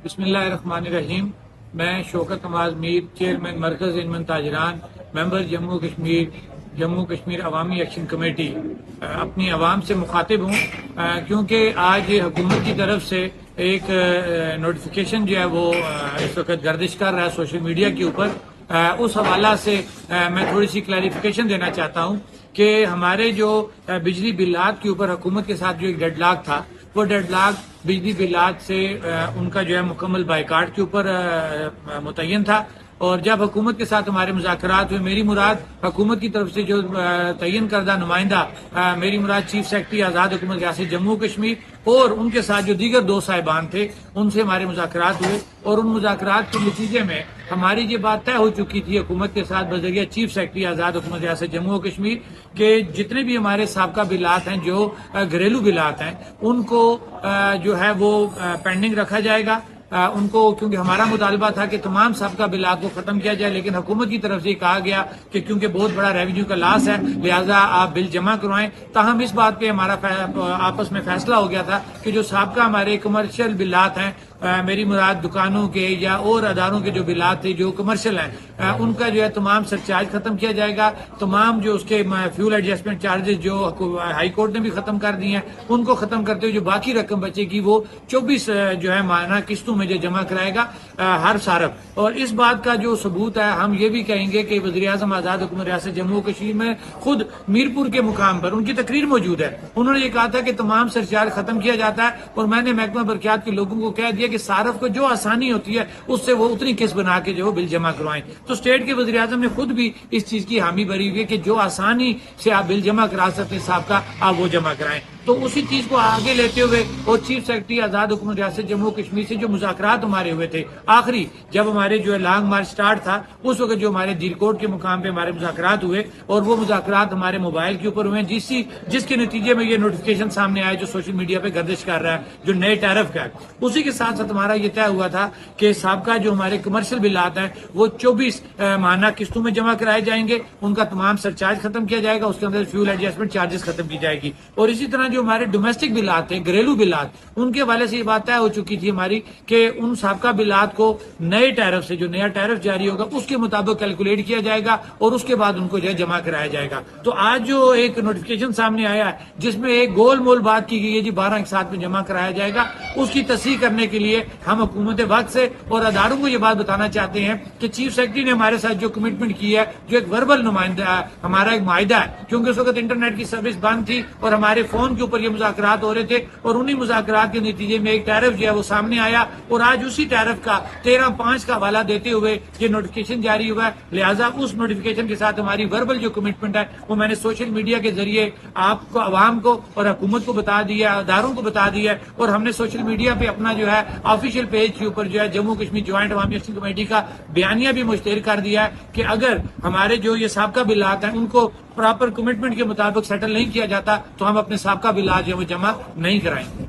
بسم اللہ الرحمن الرحیم۔ میں شوکت نواز میر، چیئرمین مرکز انجمن تاجران، ممبر جموں کشمیر عوامی ایکشن کمیٹی، اپنی عوام سے مخاطب ہوں کیونکہ آج حکومت کی طرف سے ایک نوٹیفیکیشن جو ہے وہ اس وقت گردش کر رہا ہے سوشل میڈیا کے اوپر۔ اس حوالہ سے میں تھوڑی سی کلیریفیکیشن دینا چاہتا ہوں کہ ہمارے جو بجلی بلات کے اوپر حکومت کے ساتھ جو ایک ڈیڈ لاک تھا، وہ ڈیڈ لاک بجلی بلات سے ان کا جو ہے مکمل بائیکاٹ کے اوپر متعین تھا، اور جب حکومت کے ساتھ ہمارے مذاکرات ہوئے، میری مراد حکومت کی طرف سے جو تعین کردہ نمائندہ، میری مراد چیف سیکرٹری آزاد حکومت ریاست جموں کشمیر اور ان کے ساتھ جو دیگر دو صاحبان تھے، ان سے ہمارے مذاکرات ہوئے، اور ان مذاکرات کے نتیجے میں ہماری یہ بات طے ہو چکی تھی حکومت کے ساتھ بذریعہ چیف سیکرٹری آزاد حکومت ریاست جموں کشمیر کہ جتنے بھی ہمارے سابقہ بلات ہیں، جو گھریلو بلات ہیں، ان کو جو ہے وہ پینڈنگ رکھا جائے گا۔ ان کو، کیونکہ ہمارا مطالبہ تھا کہ تمام سابقہ بلات کو ختم کیا جائے، لیکن حکومت کی طرف سے کہا گیا کہ کیونکہ بہت بڑا ریونیو کا لاس ہے لہذا آپ بل جمع کروائیں۔ تاہم اس بات پہ ہمارا آپس میں فیصلہ ہو گیا تھا کہ جو سابقہ ہمارے کمرشل بلات ہیں، میری مراد دکانوں کے یا اور اداروں کے جو بلات تھے جو کمرشل ہیں، ان کا جو ہے تمام سرچارج ختم کیا جائے گا۔ تمام جو اس کے فیول ایڈجسٹمنٹ چارجز جو ہائی کورٹ نے بھی ختم کر دی ہیں، ان کو ختم کرتے ہوئے جو باقی رقم بچے گی وہ 24 جو ہے ماہانہ قسطوں میں جو جمع کرائے گا ہر صارف۔ اور اس بات کا جو ثبوت ہے، ہم یہ بھی کہیں گے کہ وزیر اعظم آزاد حکومت ریاست جموں کشمیر میں خود میرپور کے مقام پر ان کی تقریر موجود ہے، انہوں نے یہ کہا تھا کہ تمام سرچارج ختم کیا جاتا ہے، اور میں نے محکمہ برقیات کے لوگوں کو کہہ دیا کہ صارف کو جو آسانی ہوتی ہے اس سے وہ اتنی قسط بنا کے جو بل جمع کروائیں۔ تو اسٹیٹ کے وزیر اعظم نے خود بھی اس چیز کی حامی بھری ہوئی ہے کہ جو آسانی سے آپ بل جمع کرا سکتے صاحب کا، آپ وہ جمع کرائیں۔ تو اسی چیز کو آگے لیتے ہوئے اور چیف سیکرٹری آزاد حکومت ریاست جموں کشمیر سے جو مذاکرات ہمارے ہوئے تھے، آخری جب ہمارے جو لانگ مارچ سٹارٹ تھا، اس وقت جو ہمارے دیر کوٹ کے مقام پہ ہمارے مذاکرات ہوئے، اور وہ مذاکرات ہمارے موبائل کے اوپر ہوئے جس کے نتیجے میں یہ نوٹیفیکیشن سامنے آیا جو سوشل میڈیا پہ گردش کر رہا ہے، جو نئے ٹیرف کا ہے۔ اسی کے ساتھ ساتھ ہمارا یہ طے ہوا تھا کہ سابقہ جو ہمارے کمرشل بلات ہیں وہ 24 ماہانہ قسطوں میں جمع کرائے جائیں گے، ان کا تمام سرچارج ختم کیا جائے گا، اس کے اندر فیول ایڈجسٹمنٹ چارجز ختم کی جائے گی۔ اور اسی طرح جو ہمارے ڈومیسٹک بلات ہیں، گھریلو بلات، ان کے حوالے سے یہ بات طے ہو چکی تھی ہماری کہ ان سابقہ بلات کو نئے ٹیرف سے، جو نیا ٹیرف جاری ہوگا اس کے مطابق کیلکولیٹ کیا جائے گا، اور اس کے بعد ان کو جو ہے جمع کرایا جائے گا۔ تو آج جو ایک نوٹیفیکیشن سامنے آیا ہے جس میں ایک گول مول بات کی گئی ہے 12 ایک ساتھ میں جمع کرایا جائے گا، اس کی تصحیح کرنے کے لیے ہم حکومت وقت سے اور اداروں کو یہ بات بتانا چاہتے ہیں کہ چیف سیکرٹری نے ہمارے ساتھ جو کمٹمنٹ کی ہے، جو ایک وربل نمائندہ ہمارا ایک معاہدہ ہے، کیونکہ اس وقت انٹرنیٹ کی سروس بند تھی اور ہمارے فون کے اوپر یہ مذاکرات ہو رہے تھے، اور انہی مذاکرات کے نتیجے میں ایک ٹیرف جو ہے وہ سامنے آیا، اور آج اسی ٹیرف کا 13/5 کا حوالہ دیتے ہوئے یہ نوٹیفیکیشن جاری ہوا ہے۔ لہٰذا اس نوٹیفیکیشن کے ساتھ ہماری وربل جو کمٹمنٹ ہے وہ میں نے سوشل میڈیا کے ذریعے آپ کو، عوام کو اور حکومت کو بتا دیا ہے، اداروں کو بتا دیا ہے، اور ہم نے سوشل میڈیا پہ اپنا جو ہے آفیشیل پیج کے اوپر جو ہے جموں کشمیر جوائنٹ عوامی ایکشن کمیٹی کا بیانیہ بھی مشتہر کر دیا ہے کہ اگر ہمارے جو یہ سابقہ بلات ہیں ان کو پراپر کمٹمنٹ کے مطابق سیٹل نہیں کیا جاتا تو ہم اپنے سابقہ بلات جو ہے وہ جمع نہیں کرائیں گے۔